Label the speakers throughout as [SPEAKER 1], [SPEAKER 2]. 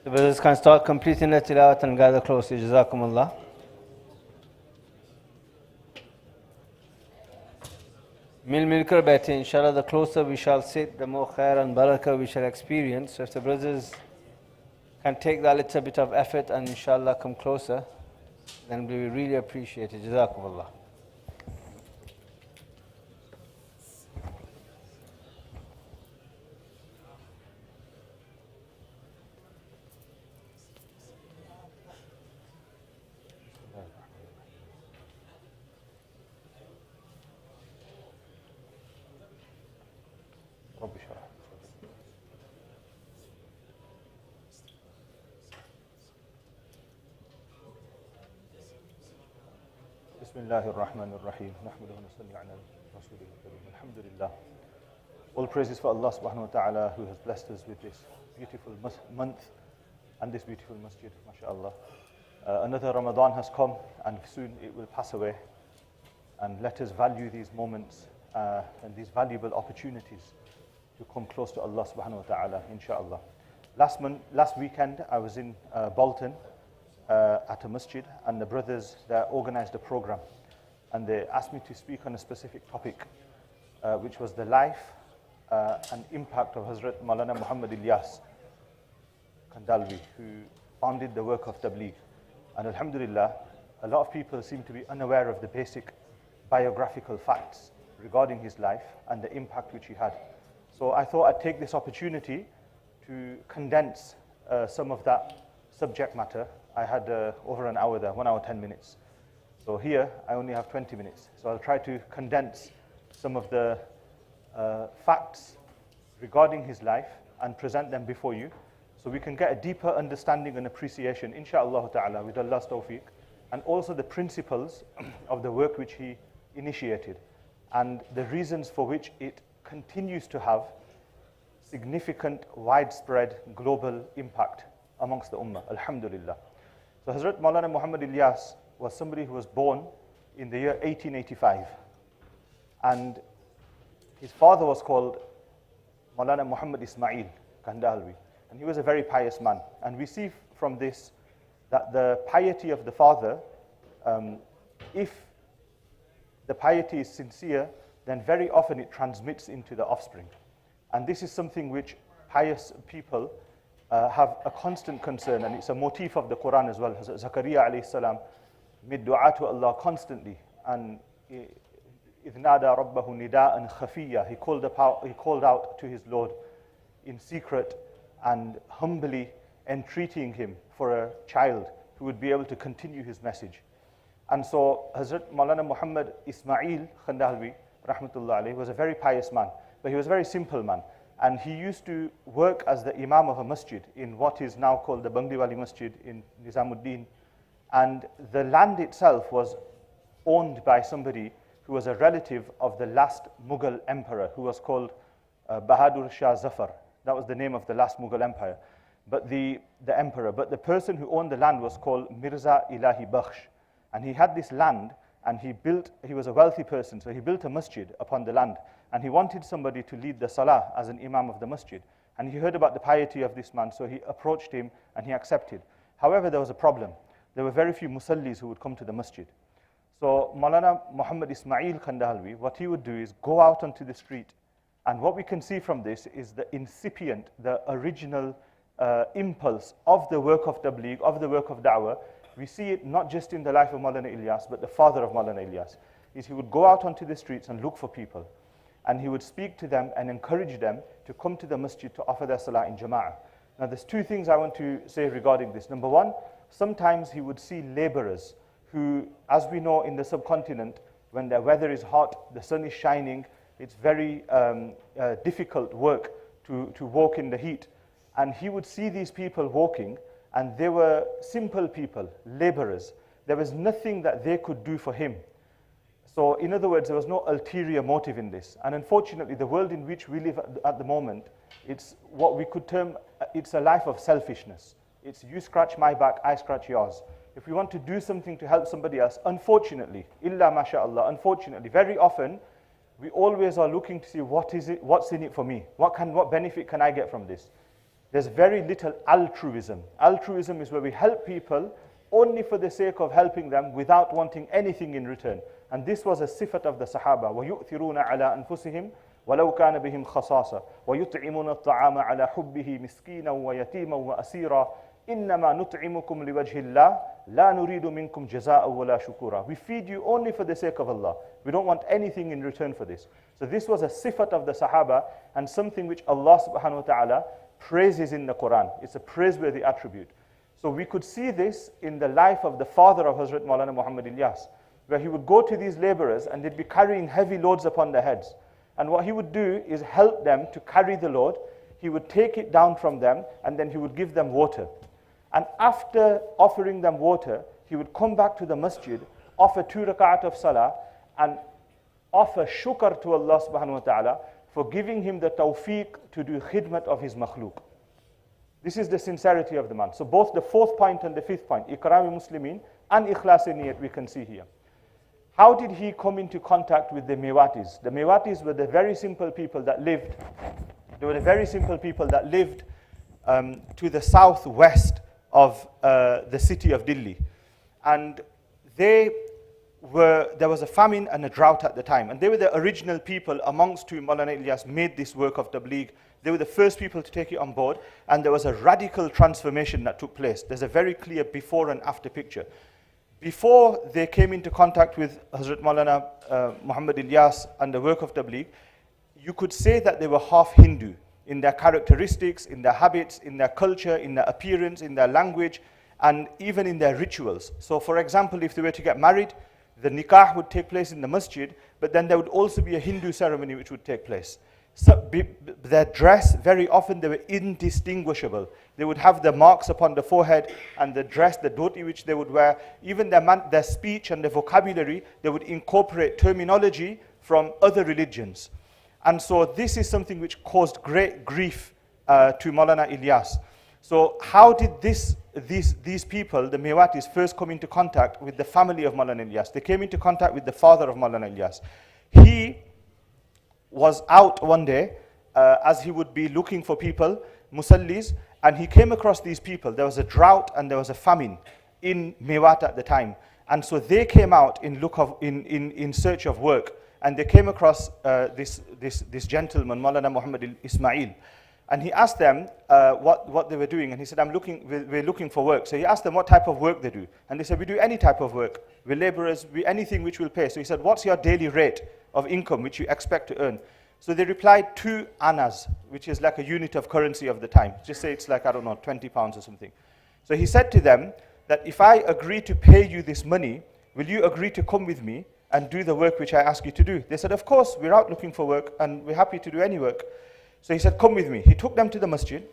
[SPEAKER 1] The brothers can start completing the tilawat and gather closely. Jazakumullah. Milkar बैठे inshallah, the closer we shall sit, the more khair and barakah we shall experience. So if the brothers can take that little bit of effort and inshallah come closer, then we really appreciate it. Jazakumullah.
[SPEAKER 2] Bismillahirrahmanirrahim. Nahmaduhu wa nusalli ala rasulih al-karim. Alhamdulillah. All praises for Allah subhanahu wa ta'ala who has blessed us with this beautiful month and this beautiful masjid, mashallah. Another Ramadan has come and soon it will pass away. And let us value these moments and these valuable opportunities to come close to Allah subhanahu wa ta'ala, inshallah. Last weekend I was in Bolton at a masjid, and the brothers there organized a program, and they asked me to speak on a specific topic, which was the life and impact of Hazrat Maulana Muhammad Ilyas Kandalwi, who founded the work of Tablighi. And alhamdulillah, a lot of people seem to be unaware of the basic biographical facts regarding his life and the impact which he had. So I thought I'd take this opportunity to condense some of that subject matter. I had over an hour there, 1 hour, 10 minutes. So here, I only have 20 minutes. So I'll try to condense some of the facts regarding his life and present them before you, so we can get a deeper understanding and appreciation, inshaAllah ta'ala, with Allah's tawfiq, and also the principles of the work which he initiated, and the reasons for which it continues to have significant, widespread, global impact amongst the ummah, alhamdulillah. So Hazrat Maulana Muhammad Ilyas was somebody who was born in the year 1885. And his father was called Maulana Muhammad Ismail Kandalwi. And he was a very pious man. And we see from this that the piety of the father, if the piety is sincere, then very often it transmits into the offspring. And this is something which pious people have a constant concern, and it's a motif of the Quran as well. Zakaria alayhi salam made dua to Allah constantly, and إِذْ نَادَى رَبَّهُ نِدَاءً خَفِيًّا, he called out to his Lord in secret and humbly entreating him for a child who would be able to continue his message. And so Hazrat Maulana Muhammad Ismail Khandalwi rahmatullah alayhi was a very pious man, but he was a very simple man. And he used to work as the imam of a masjid in what is now called the Bangliwali Masjid in Nizamuddin. And the land itself was owned by somebody who was a relative of the last Mughal emperor, who was called Bahadur Shah Zafar. That was the name of the last Mughal empire. But the emperor. But the person who owned the land was called Mirza Ilahi Bakhsh. And he had this land, and he was a wealthy person, so he built a masjid upon the land. And he wanted somebody to lead the salah as an imam of the masjid. And he heard about the piety of this man, so he approached him and he accepted. However, there was a problem. There were very few musallis who would come to the masjid. So Maulana Muhammad Ismail Kandalwi, what he would do is go out onto the street. And what we can see from this is the incipient, the original impulse of the work of Tabligh, of the work of Da'wah. We see it not just in the life of Maulana Ilyas, but the father of Maulana Ilyas. He would go out onto the streets and look for people. And he would speak to them and encourage them to come to the masjid to offer their salah in jama'ah. Now there's two things I want to say regarding this. Number one, sometimes he would see laborers who, as we know in the subcontinent, when the weather is hot, the sun is shining, it's very difficult work to walk in the heat. And he would see these people walking, and they were simple people, laborers. There was nothing that they could do for him. So in other words, there was no ulterior motive in this. And unfortunately, the world in which we live at the moment, it's what we could term, it's a life of selfishness. It's you scratch my back, I scratch yours. If we want to do something to help somebody else, unfortunately, illa masha'Allah, unfortunately, very often, we always are looking to see what's in it for me? What benefit can I get from this? There's very little altruism. Altruism is where we help people only for the sake of helping them without wanting anything in return. And this was a sifat of the Sahaba. وَيُؤْثِرُونَ عَلَىٰ أَنفُسِهِمْ وَلَوْ كَانَ بِهِمْ خَصَاصَةٌ وَيُطْعِمُونَ الطَّعَامَ عَلَى حُبِّهِ مِسْكِينًا وَيَتِيمًا وَأَسِيرًا إِنَّمَا نُطْعِمُكُمْ لِوَجْهِ اللَّهِ لَا نُرِيدُ مِنْكُمْ جَزَاءً وَلَا شُكُورًا. We feed you only for the sake of Allah. We don't want anything in return for this. So this was a sifat of the Sahaba and something which Allah subhanahu wa ta'ala praises in the Quran. It's a praiseworthy attribute. So we could see this in the life of the father of Hazrat Maulana Muhammad Ilyas, where he would go to these laborers and they'd be carrying heavy loads upon their heads. And what he would do is help them to carry the load. He would take it down from them and then he would give them water. And after offering them water, he would come back to the masjid, offer 2 rak'at of salah, and offer shukr to Allah subhanahu wa ta'ala for giving him the tawfiq to do khidmat of his makhluk. This is the sincerity of the man. So both the 4th point and the 5th point, Ikrami Muslimin and Ikhlas niyat, we can see here. How did he come into contact with the Mewatis? The Mewatis were the very simple people that lived. They were the very simple people that lived to the southwest of the city of Delhi. And there was a famine and a drought at the time. And they were the original people amongst whom Maulana Ilyas made this work of Tablighi. They were the first people to take it on board. And there was a radical transformation that took place. There's a very clear before and after picture. Before they came into contact with Hazrat Maulana Muhammad Ilyas and the work of Tablighi, you could say that they were half Hindu in their characteristics, in their habits, in their culture, in their appearance, in their language, and even in their rituals. So for example, if they were to get married, the nikah would take place in the masjid, but then there would also be a Hindu ceremony which would take place. So their dress, very often they were indistinguishable. They would have the marks upon the forehead and the dress, the dhoti which they would wear. Even their speech and their vocabulary, they would incorporate terminology from other religions. And so this is something which caused great grief to Maulana Ilyas. So how did these people, the Mewatis, first come into contact with the family of Maulana Ilyas? They came into contact with the father of Maulana Ilyas. He was out one day as he would be looking for people, musallis, and he came across these people. There was a drought and there was a famine in Mewati at the time. And so they came out in search of work. And they came across this gentleman, Maulana Muhammad Ismail. And he asked them what they were doing. And he said, we're looking for work. So he asked them what type of work they do. And they said, we do any type of work. We're laborers, anything which will pay. So he said, what's your daily rate of income which you expect to earn? So they replied 2 annas, which is like a unit of currency of the time. Just say it's like, I don't know, 20 pounds or something. So he said to them that if I agree to pay you this money, will you agree to come with me and do the work which I ask you to do? They said, of course, we're out looking for work and we're happy to do any work. So he said, come with me. He took them to the masjid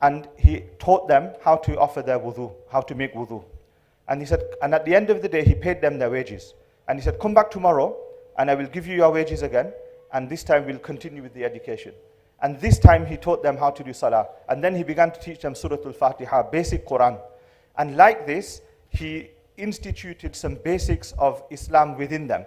[SPEAKER 2] and he taught them how to offer their wudu, how to make wudu. And he said, and at the end of the day, he paid them their wages. And he said, come back tomorrow and I will give you your wages again. And this time we'll continue with the education. And this time he taught them how to do salah. And then he began to teach them Surah Al-Fatiha, basic Quran. And like this, he instituted some basics of Islam within them.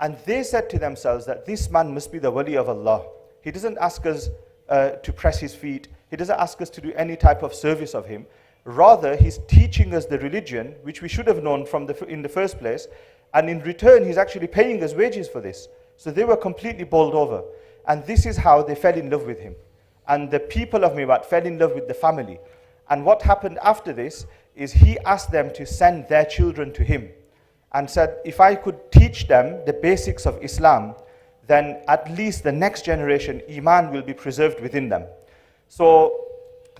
[SPEAKER 2] And they said to themselves that this man must be the wali of Allah. He doesn't ask us to press his feet. He doesn't ask us to do any type of service of him. Rather, he's teaching us the religion, which we should have known in the first place. And in return, he's actually paying us wages for this. So they were completely bowled over. And this is how they fell in love with him. And the people of Mewat fell in love with the family. And what happened after this is he asked them to send their children to him and said, if I could teach them the basics of Islam, then at least the next generation, Iman will be preserved within them. So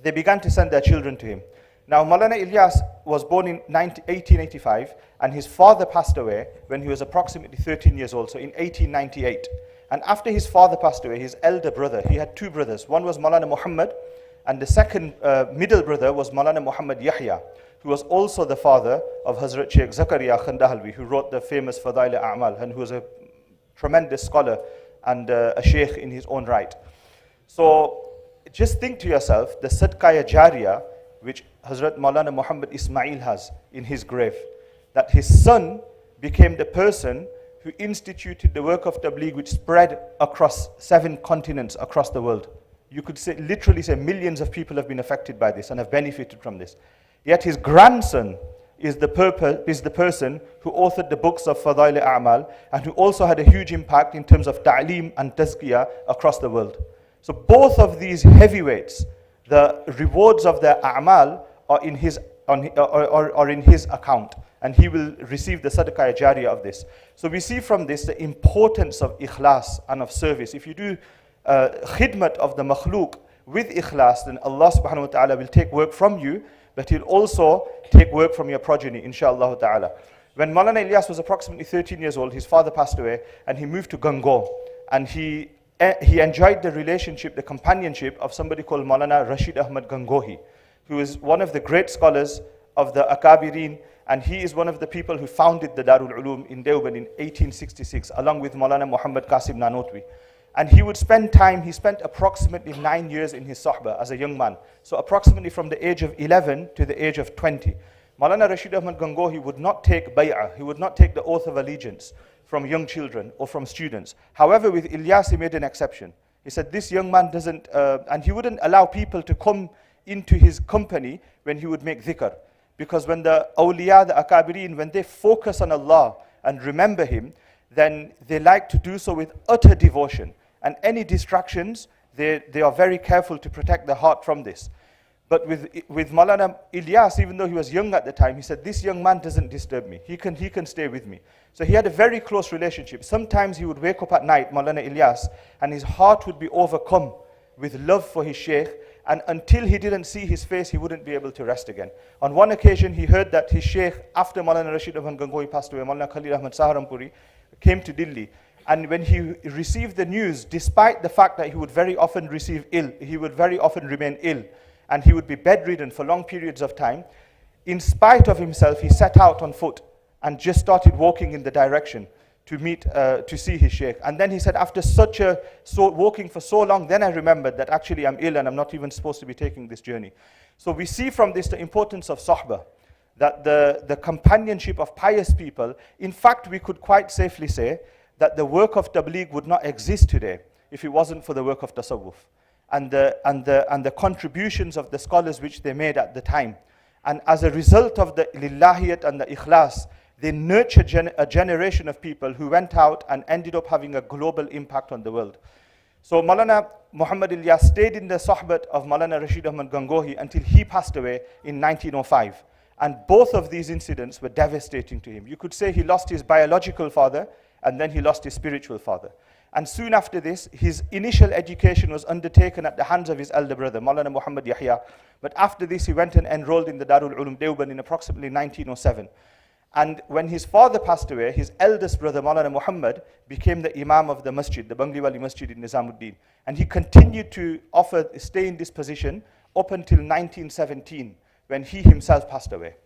[SPEAKER 2] they began to send their children to him. Now, Maulana Ilyas was born in 1885, and his father passed away when he was approximately 13 years old, so in 1898. And after his father passed away, his elder brother, he had 2 brothers. One was Maulana Muhammad, and the second middle brother was Maulana Muhammad Yahya, who was also the father of Hazrat Sheikh Zakaria Khandahalvi, who wrote the famous Fadail A'mal, and who was a tremendous scholar and a sheikh in his own right. So just think to yourself, the Sadqaya Jariyah, which Hazrat Maulana Muhammad Ismail has in his grave, that his son became the person who instituted the work of Tablighi, which spread across 7 continents across the world. You could say, literally say millions of people have been affected by this and have benefited from this. Yet his grandson is the person who authored the books of Fadail A'mal and who also had a huge impact in terms of ta'aleem and tazkiyah across the world. So both of these heavyweights, the rewards of their a'mal are in his account, and he will receive the sadaqah jariyah of this. So we see from this the importance of ikhlas and of service. If you do khidmat of the makhluk with ikhlas, then Allah subhanahu wa ta'ala will take work from you, but he'll also take work from your progeny, inshaAllah ta'ala. When Maulana Ilyas was approximately 13 years old, his father passed away, and he moved to Gango, and he enjoyed the relationship, the companionship of somebody called Maulana Rashid Ahmad Gangohi, who is one of the great scholars of the Akabirin, and he is one of the people who founded the Darul Ulum in Deoband in 1866, along with Maulana Muhammad Qasim Nanotwi. And he would spend time, he spent approximately 9 years in his sohbah as a young man. So approximately from the age of 11 to the age of 20. Maulana Rashid Ahmad Gangohi would not take bay'ah, he would not take the oath of allegiance from young children or from students. However, with Ilyas, he made an exception. He said this young man doesn't, and he wouldn't allow people to come into his company when he would make dhikr. Because when the awliya, the akabirin, when they focus on Allah and remember Him, then they like to do so with utter devotion. And any distractions, they are very careful to protect the heart from this. But with Maulana Ilyas, even though he was young at the time, he said, this young man doesn't disturb me. He can stay with me. So he had a very close relationship. Sometimes he would wake up at night, Maulana Ilyas, and his heart would be overcome with love for his sheikh. And until he didn't see his face, he wouldn't be able to rest again. On one occasion, he heard that his sheikh, after Maulana Rashid Ahmad Gangohi passed away, Maulana Khalil Ahmad Saharampuri, came to Delhi. And when he received the news, despite the fact that he would very often he would very often remain ill, and he would be bedridden for long periods of time, in spite of himself, he set out on foot and just started walking in the direction to see his sheikh. And then he said, after walking for so long, then I remembered that actually I'm ill and I'm not even supposed to be taking this journey. So we see from this the importance of sohbah, that the companionship of pious people. In fact, we could quite safely say that the work of Tabligh would not exist today if it wasn't for the work of tasawwuf and the contributions of the scholars which they made at the time. And as a result of the lillahiyat and the ikhlas, they nurtured a generation of people who went out and ended up having a global impact on the world. So Maulana Muhammad Ilyas stayed in the sohbat of Maulana Rashid Ahmad Gangohi until he passed away in 1905. And both of these incidents were devastating to him. You could say he lost his biological father, and then he lost his spiritual father. And soon after this, his initial education was undertaken at the hands of his elder brother, Maulana Muhammad Yahya. But after this, he went and enrolled in the Darul Ulum Deoband in approximately 1907. And when his father passed away, his eldest brother, Maulana Muhammad, became the Imam of the masjid, the Bangliwali Masjid in Nizamuddin. And he continued to stay in this position up until 1917, when he himself passed away.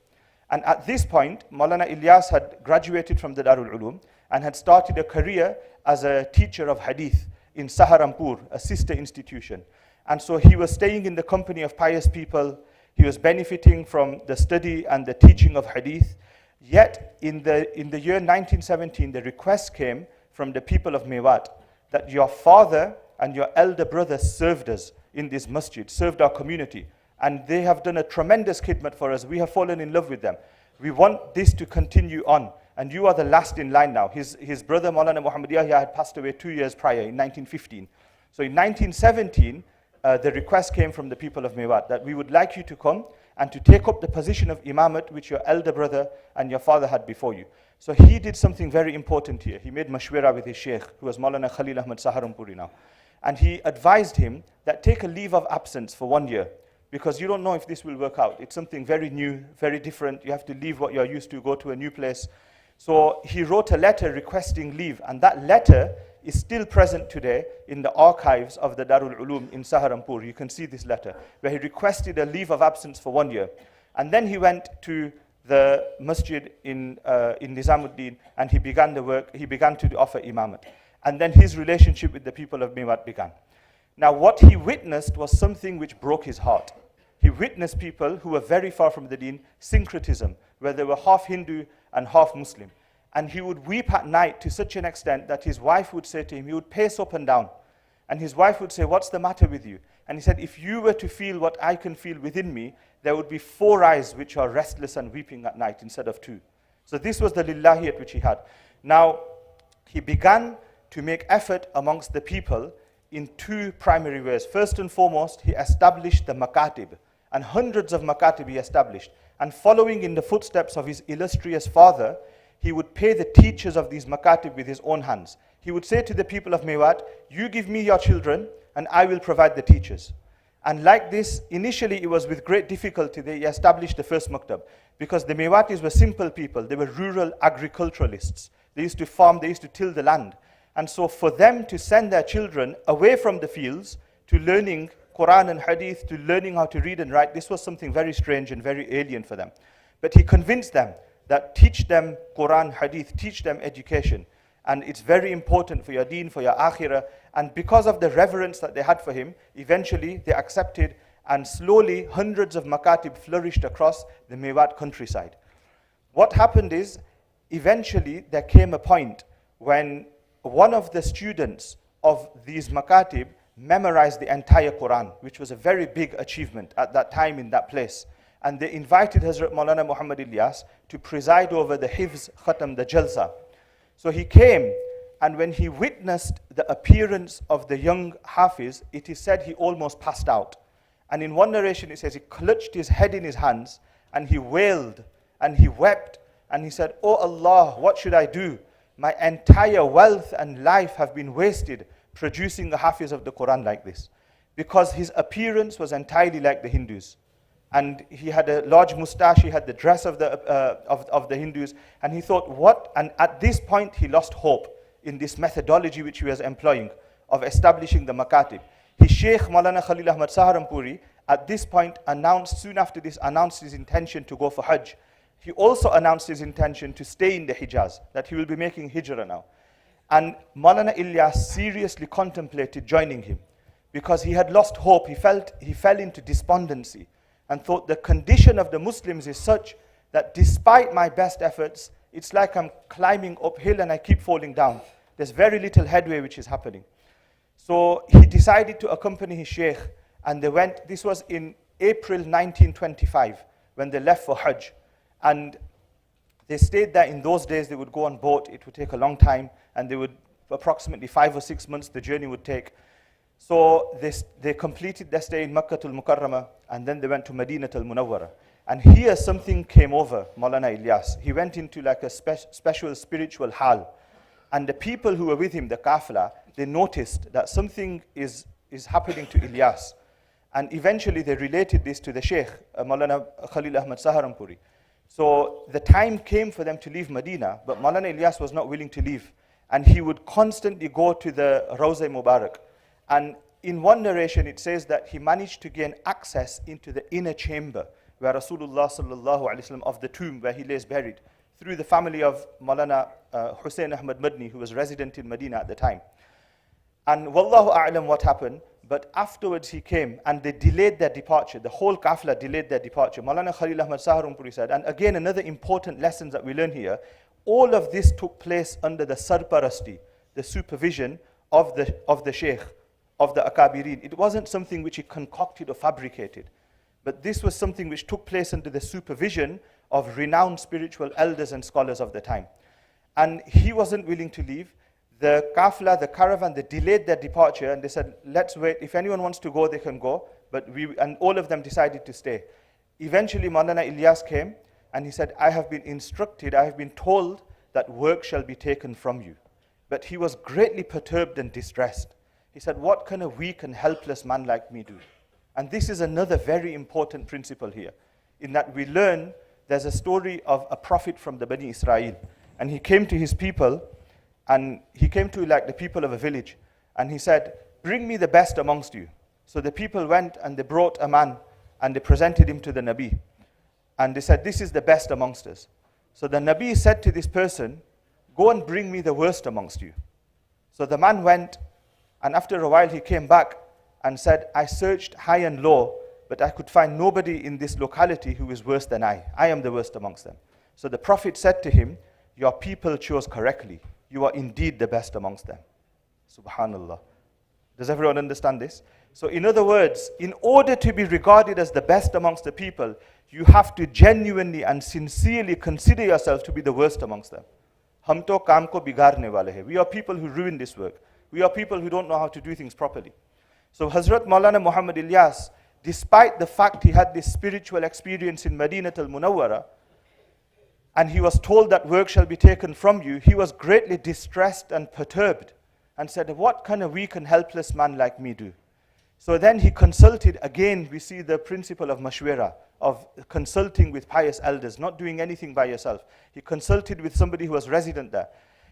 [SPEAKER 2] And at this point, Maulana Ilyas had graduated from the Darul Ulum and had started a career as a teacher of hadith in Saharampur, a sister institution. And so he was staying in the company of pious people. He was benefiting from the study and the teaching of hadith. Yet, in the year 1917, the request came from the people of Mewati that your father and your elder brother served us in this masjid, served our community. And they have done a tremendous khidmat for us. We have fallen in love with them. We want this to continue on. And you are the last in line now. His brother Maulana Muhammad Yahya had passed away 2 years prior in 1915. So in 1917, the request came from the people of Mewati that we would like you to come and to take up the position of imamat which your elder brother and your father had before you. So he did something very important here. He made mashwara with his sheikh, who was Maulana Khalil Ahmad Saharampuri now. And he advised him that take a leave of absence for 1 year, because you don't know if this will work out. It's something very new, very different. You have to leave what you're used to, go to a new place. So he wrote a letter requesting leave, and that letter is still present today in the archives of the Darul Ulum in Saharampur. You can see this letter, where he requested a leave of absence for 1 year. And then he went to the masjid in Nizamuddin, and he began the work, he began to offer imamat. And then his relationship with the people of Mewati began. Now what he witnessed was something which broke his heart. He witnessed people who were very far from the deen, syncretism, where they were half Hindu and half Muslim. And he would weep at night to such an extent that his wife would say to him, he would pace up and down. And his wife would say, what's the matter with you? And he said, if you were to feel what I can feel within me, there would be 4 eyes which are restless and weeping at night instead of 2. So this was the lillahiyat which he had. Now, he began to make effort amongst the people in 2 primary ways. First and foremost, he established the makatib, and hundreds of makatib he established. And following in the footsteps of his illustrious father, he would pay the teachers of these makatib with his own hands. He would say to the people of Mewat, you give me your children and I will provide the teachers. And like this, initially it was with great difficulty that he established the first maktab, because the Mewatis were simple people. They were rural agriculturalists. They used to farm, they used to till the land. And so for them to send their children away from the fields to learning Quran and Hadith, to learning how to read and write, this was something very strange and very alien for them. But he convinced them that teach them Quran, Hadith, teach them education. And it's very important for your deen, for your akhirah. And because of the reverence that they had for him, eventually they accepted, and slowly hundreds of makatib flourished across the Mewat countryside. What happened is, eventually there came a point when one of the students of these makatib memorized the entire Quran, which was a very big achievement at that time in that place. And they invited Hazrat Maulana Muhammad Ilyas to preside over the Hifz Khatam, the Jalsa. So he came, and when he witnessed the appearance of the young Hafiz, it is said he almost passed out. And in one narration it says he clutched his head in his hands and he wailed and he wept and he said, "Oh Allah, what should I do? My entire wealth and life have been wasted producing a Hafiz of the Quran like this." Because his appearance was entirely like the Hindus. And he had a large moustache, he had the dress of the Hindus, and he thought, what? And at this point he lost hope in this methodology which he was employing of establishing the makatib. His Sheikh Maulana Khalil Ahmad Saharanpuri at this point soon after this announced his intention to go for Hajj. He also announced his intention to stay in the Hijaz, that he will be making Hijrah now. And Maulana Ilyas seriously contemplated joining him because he had lost hope. He fell into despondency and thought the condition of the Muslims is such that despite my best efforts, it's like I'm climbing uphill and I keep falling down. There's very little headway which is happening. So he decided to accompany his Sheikh, and they went. This was in April 1925 when they left for Hajj. And they stayed there. In those days they would go on boat. It would take a long time, and they would, approximately 5 or 6 months the journey would take. So they completed their stay in Makkah al-Mukarramah, and then they went to Madinat al-Munawwara. And here something came over Maulana Ilyas. He went into like a special spiritual hal. And the people who were with him, the kafla, they noticed that something is happening to Ilyas. And eventually they related this to the Sheikh, Maulana Khalil Ahmad Saharanpuri. So the time came for them to leave Medina, but Maulana Ilyas was not willing to leave. And he would constantly go to the Rawza Mubarak. And in one narration it says that he managed to gain access into the inner chamber where Rasulullah sallallahu alaihi wasallam, of the tomb where he lays buried, through the family of Maulana Hussein Ahmad Madni, who was resident in Medina at the time. And wallahu a'lam what happened, but afterwards he came and they delayed their departure. The whole kafla delayed their departure. Maulana Khalil Ahmad Saharanpuri said, and again another important lesson that we learn here, all of this took place under the sarparasti, the supervision of the Sheikh, of the Akabirin. It wasn't something which he concocted or fabricated, but this was something which took place under the supervision of renowned spiritual elders and scholars of the time. And he wasn't willing to leave. The kafla, the caravan, they delayed their departure and they said, let's wait. If anyone wants to go, they can go. And all of them decided to stay. Eventually, Maulana Ilyas came and he said, I have been instructed, I have been told that work shall be taken from you. But he was greatly perturbed and distressed. He said, what can a weak and helpless man like me do? And this is another very important principle here, in that we learn there's a story of a prophet from the Bani Israel. And he came to his people, and he came to like the people of a village, and he said, bring me the best amongst you. So the people went and they brought a man, and they presented him to the Nabi. And they said, this is the best amongst us. So the Nabi said to this person, go and bring me the worst amongst you. So the man went, and after a while he came back and said, I searched high and low, but I could find nobody in this locality who is worse than I. I am the worst amongst them. So the Prophet said to him, your people chose correctly. You are indeed the best amongst them. Subhanallah. Does everyone understand this? So in other words, in order to be regarded as the best amongst the people, you have to genuinely and sincerely consider yourself to be the worst amongst them. Hum to kaam ko bigarne wale hai. We are people who ruin this work. We are people who don't know how to do things properly. So Hazrat Maulana Muhammad Ilyas, despite the fact he had this spiritual experience in Madinat al-Munawwara, and he was told that work shall be taken from you, he was greatly distressed and perturbed and said, what can a weak and helpless man like me do? So then he consulted, again we see the principle of mashwara, of consulting with pious elders, not doing anything by yourself. He consulted with somebody who was resident there.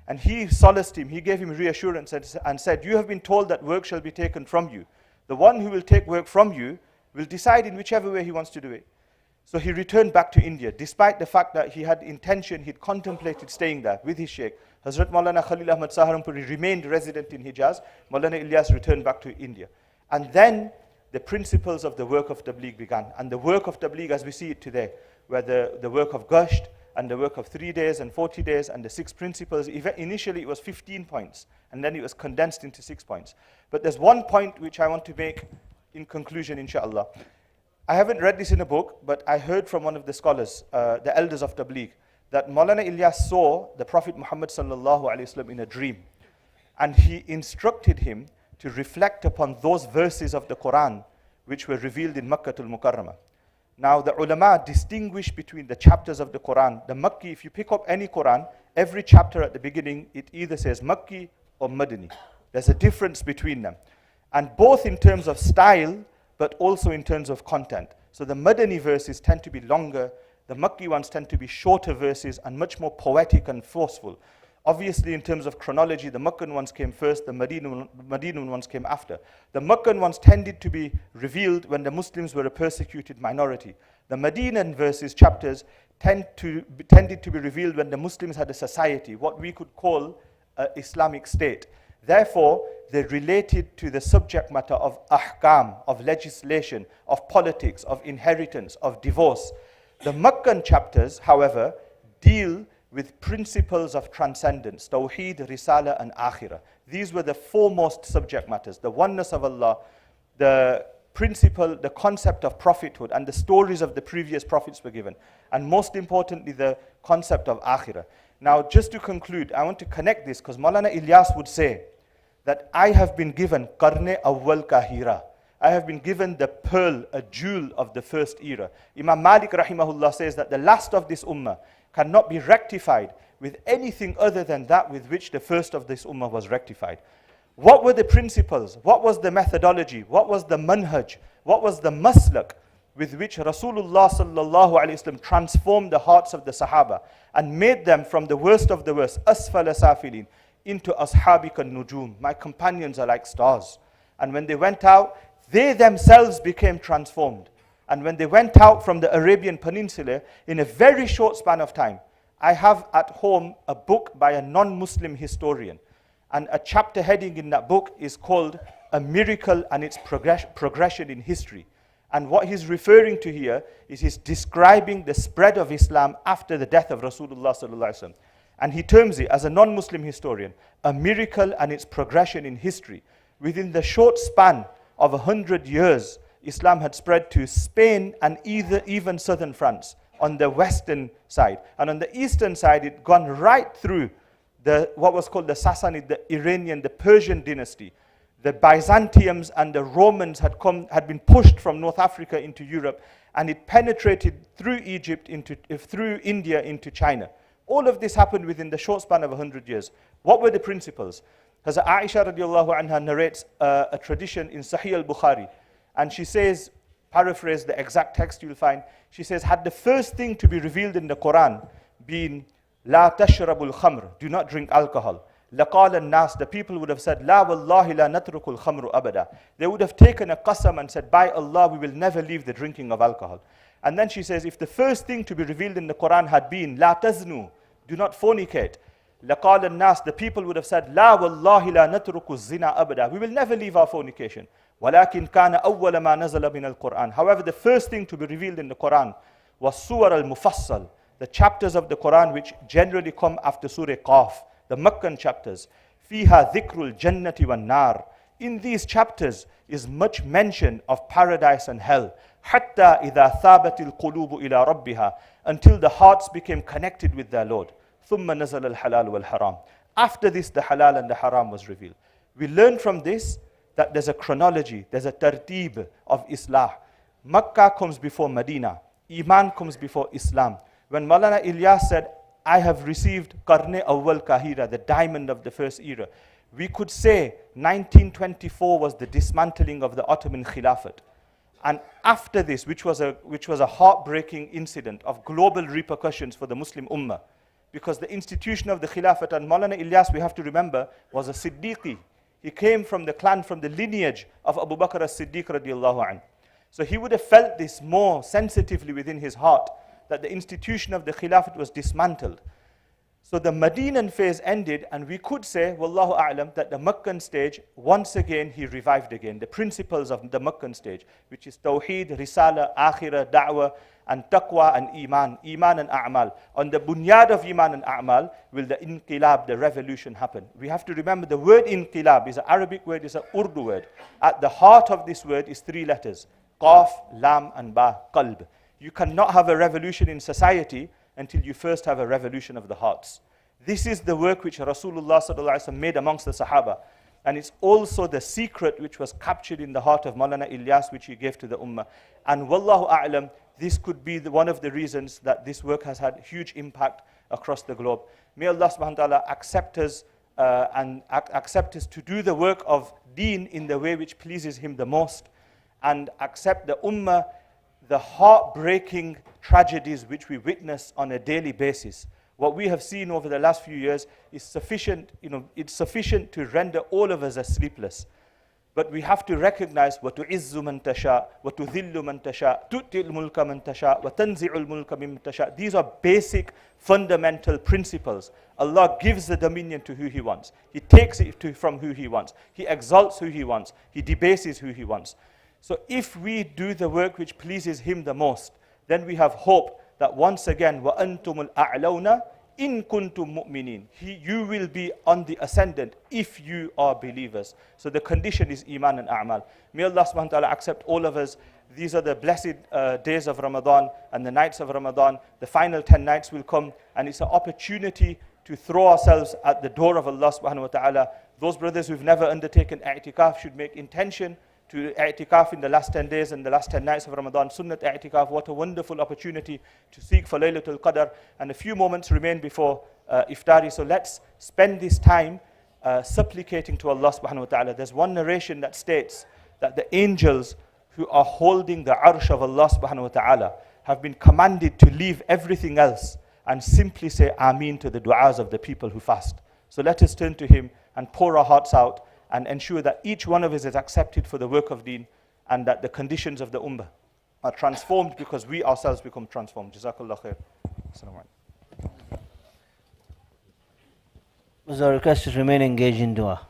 [SPEAKER 2] And he solaced him, he gave him reassurance and said, you have been told that work shall be taken from you. The one who will take work from you will decide in whichever way he wants to do it. So he returned back to India, despite the fact that he had intention, he'd contemplated staying there with his sheikh. Hazrat Maulana Khalil Ahmad Saharanpuri remained resident in Hijaz. Maulana Ilyas returned back to India. And then the principles of the work of Tablighi began. And the work of Tablighi as we see it today, where the work of Gasht and the work of 3 days and 40 days and the 6 principles, initially it was 15 points and then it was condensed into 6 points. But there's one point which I want to make in conclusion, inshallah. I haven't read this in a book, but I heard from one of the scholars, the elders of Tabligh, that Maulana Ilyas saw the Prophet Muhammad sallallahu alaihi wasallam in a dream. And he instructed him to reflect upon those verses of the Quran which were revealed in Makkah al-Mukarramah. Now the ulama distinguish between the chapters of the Quran. The Makki, if you pick up any Quran, every chapter at the beginning, it either says Makki or Madani. There's a difference between them. And both in terms of style, but also in terms of content. So the Madani verses tend to be longer, the Makki ones tend to be shorter verses and much more poetic and forceful. Obviously, in terms of chronology, the Meccan ones came first, the Medinan ones came after. The Meccan ones tended to be revealed when the Muslims were a persecuted minority. The Medinan verses, chapters, tended to be revealed when the Muslims had a society, what we could call an Islamic state. Therefore, they related to the subject matter of ahkam, of legislation, of politics, of inheritance, of divorce. The Meccan chapters, however, deal with principles of transcendence, Tawheed, Risala and Akhirah. These were the foremost subject matters, the oneness of Allah, the principle, the concept of prophethood, and the stories of the previous prophets were given. And most importantly, the concept of Akhirah. Now, just to conclude, I want to connect this, because Maulana Ilyas would say that I have been given Qarne Awwal Kahira. I have been given the pearl, a jewel of the first era. Imam Malik rahimahullah says that the last of this ummah cannot be rectified with anything other than that with which the first of this ummah was rectified. What were the principles? What was the methodology? What was the manhaj? What was the maslak with which Rasulullah sallallahu alaihi wasallam transformed the hearts of the Sahaba and made them from the worst of the worst, asfala safilin, into ashabika nujum. My companions are like stars. And when they went out, they themselves became transformed. And when they went out from the Arabian Peninsula, in a very short span of time, I have at home a book by a non-Muslim historian. And a chapter heading in that book is called A Miracle and Its Progression in History. And what he's referring to here is he's describing the spread of Islam after the death of Rasulullah sallallahu alaihi wasallam. And he terms it, as a non-Muslim historian, a miracle and its progression in history. Within the short span of 100 years, Islam had spread to Spain and even southern France on the western side. And on the eastern side, it gone right through what was called the Sassanid, the Iranian, the Persian dynasty. The Byzantiums and the Romans had been pushed from North Africa into Europe, and it penetrated through Egypt, through India into China. All of this happened within the short span of 100 years. What were the principles? Hazrat Aisha radiallahu anha narrates a tradition in Sahih al-Bukhari. And she says, paraphrase the exact text you'll find, she says, had the first thing to be revealed in the Quran been, La tashrabul khamr, do not drink alcohol. لَقَالَ النَّاسِ, the people would have said, لَا وَاللَّهِ لَا نَتْرُكُ الْخَمْرُ أَبَدًا. They would have taken a qasam and said, by Allah, we will never leave the drinking of alcohol. And then she says, if the first thing to be revealed in the Quran had been, لَا تَزْنُوا, do not fornicate. لَقَالَ النَّاسِ, the people would have said, لَا وَاللَّهِ لَا نَتْرُكُ الزِّنَا أَبَدًا. We will never leave our fornication. وَلَكِنْ كَانَ أَوَّلَ مَا نَزَلَ مِنَ الْقُرْآنِ. However, the first thing to be revealed in the Quran was Surah al-Mufassal, the chapters of the Quran which generally come after Surah Qaf, the Meccan chapters. فِيهَا ذِكْرُ الْجَنَّةِ وَالنَّارِ. in these chapters is much mention of paradise and hell. حَتَّى إِذَا ثَابَتِ الْقُلُوبُ إِلَى رَبِّهَا, until the hearts became connected with their Lord. ثُمَّ نَزَلَ الْحَلَالُ وَالْحَرَامُ. After this, the halal and the haram was revealed. We learn from this that there's a chronology, there's a tartib of Islah. Makkah comes before Medina. Iman comes before Islam. When Maulana Ilyas said, I have received Qarne Awwal Kahira, the diamond of the first era, we could say 1924 was the dismantling of the Ottoman Khilafat. And after this, which was a heartbreaking incident of global repercussions for the Muslim Ummah, because the institution of the Khilafat, and Maulana Ilyas, we have to remember, was a Siddiqi. He came from the clan, from the lineage of Abu Bakr as-Siddiq radiallahu anhu. So he would have felt this more sensitively within his heart, that the institution of the Khilafat was dismantled. So the Medinan phase ended, and we could say, Wallahu A'lam, that the Meccan stage, once again, he revived again. The principles of the Meccan stage, which is Tawheed, Risala, Akhirah, Da'wah, and Taqwa and Iman and A'mal. On the bunyad of Iman and A'mal, will the Inqilab, the revolution, happen. We have to remember the word Inqilab is an Arabic word, is an Urdu word. At the heart of this word is 3 letters, Qaf, Lam, and Ba, Qalb. You cannot have a revolution in society until you first have a revolution of the hearts. This is the work which Rasulullah ﷺ made amongst the Sahaba. And it's also the secret which was captured in the heart of Maulana Ilyas, which he gave to the Ummah. And Wallahu A'lam, this could be one of the reasons that this work has had huge impact across the globe. May Allah subhanahu wa ta'ala accept us and accept us to do the work of deen in the way which pleases him the most, and accept the Ummah, the heartbreaking tragedies which we witness on a daily basis. What we have seen over the last few years is sufficient, it's sufficient to render all of us as sleepless. But we have to recognize وَتُعِزُّ مَن تَشَاءُ وَتُذِلُّ مَن تَشَاءُ تُؤْتِي الْمُلْكَ مَن تَشَاءُ وَتَنْزِعُ الْمُلْكَ مِمَّن تَشَاءُ. These are basic, fundamental principles. Allah gives the dominion to who He wants. He takes it from who He wants. He exalts who He wants. He debases who He wants. So if we do the work which pleases Him the most, then we have hope that once again, وَأَنْتُمُ الْأَعْلَوْنَ إِن كُنْتُم مُؤْمِنِينَ. You will be on the ascendant if you are believers. So the condition is Iman and A'mal. May Allah subhanahu wa ta'ala accept all of us. These are the blessed days of Ramadan and the nights of Ramadan. The final 10 nights will come, and it's an opportunity to throw ourselves at the door of Allah subhanahu wa ta'ala. Those brothers who've never undertaken i'tikaf should make intention to i'tikaf in the last 10 days and the last 10 nights of Ramadan. Sunnat i'tikaf, what a wonderful opportunity to seek for Laylatul Qadr. And a few moments remain before iftari. So let's spend this time supplicating to Allah subhanahu wa ta'ala. There's one narration that states that the angels who are holding the arsh of Allah subhanahu wa ta'ala have been commanded to leave everything else and simply say Ameen to the du'as of the people who fast. So let us turn to Him and pour our hearts out and ensure that each one of us is accepted for the work of deen, and that the conditions of the ummah are transformed because we ourselves become transformed. Jazakallah khair. Assalamu alaikum.
[SPEAKER 1] Was our request to remain engaged in dua.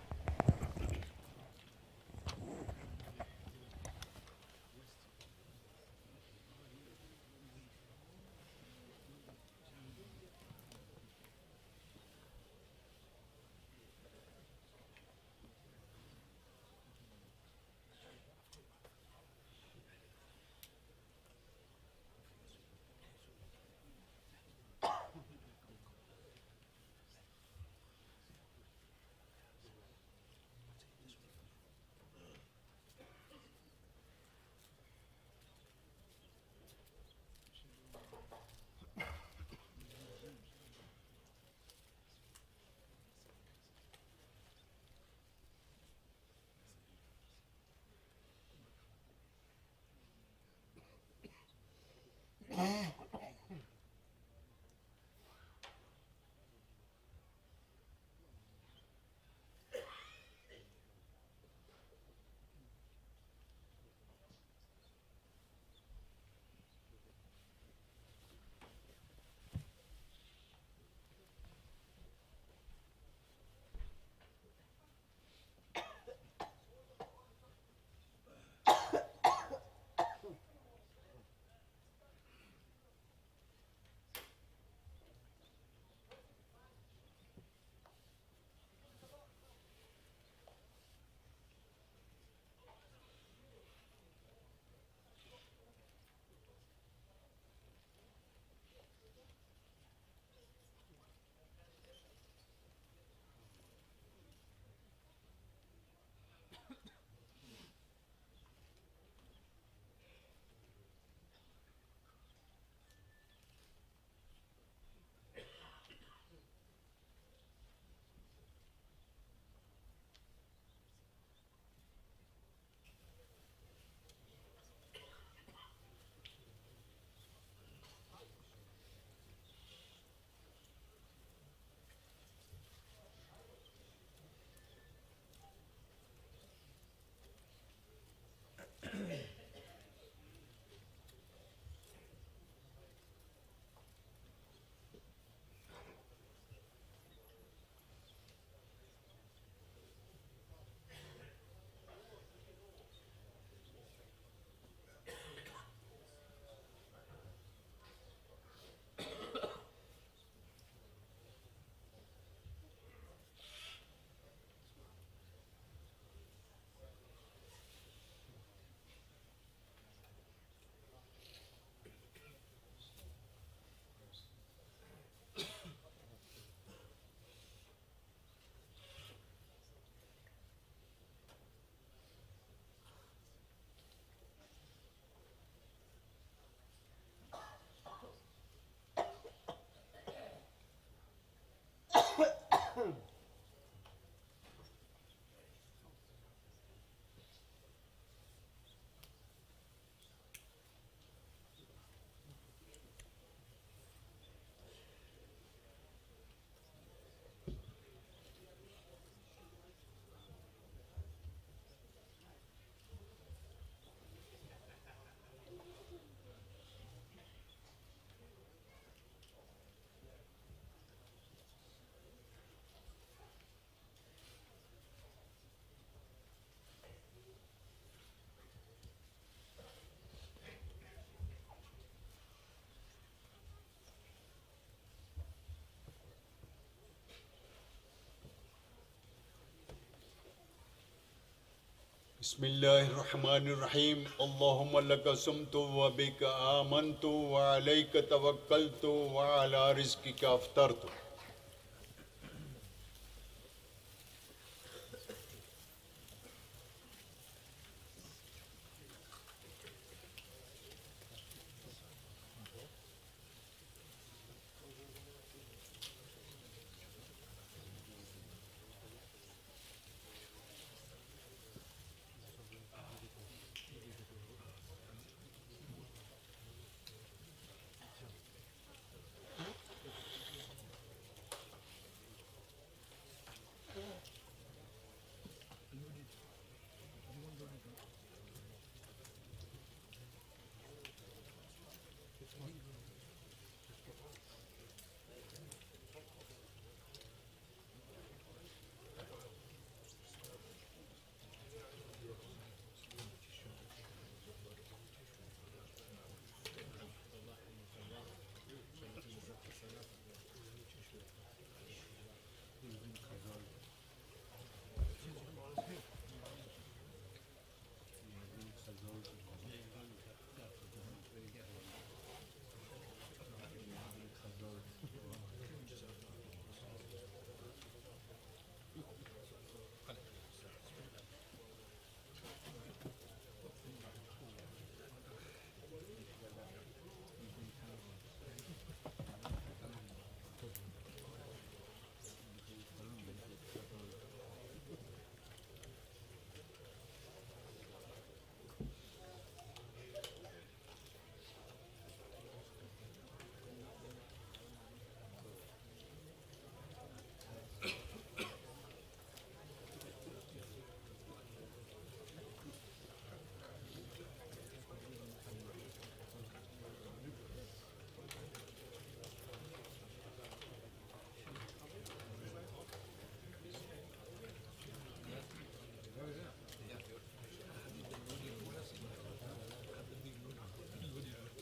[SPEAKER 3] بسم الله الرحمن الرحيم اللهم لك صمت وبك آمنت وعليك توكلت وعلى رزقك أفطرت.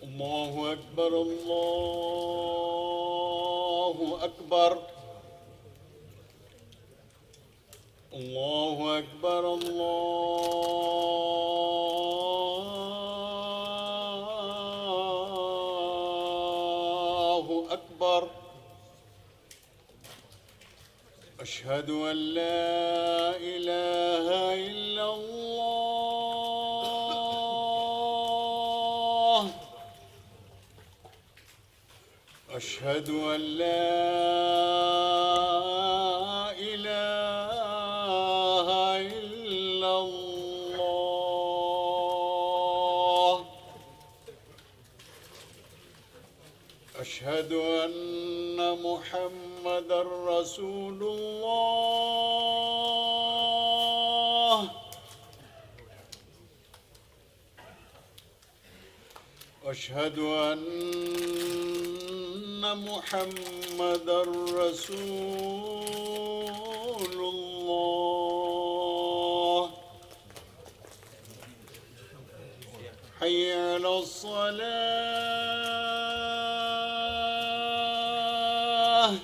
[SPEAKER 3] الله أكبر الله أكبر الله أكبر الله أكبر أشهد أن لا إله إلا الله أشهد أن لا إله إلا الله أشهد أن محمدًا رسول الله أشهد أن محمدًا رسول الله حي على الصلاة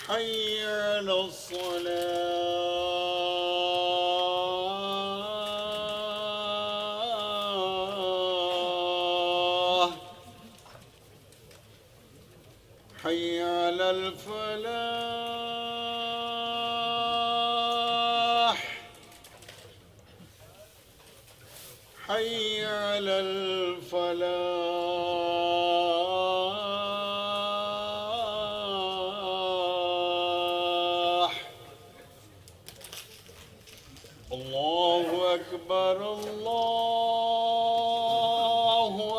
[SPEAKER 3] حي على الصلاة حي على الفلاح حي على الفلاح الله أكبر الله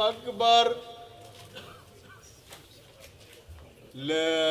[SPEAKER 3] أكبر لا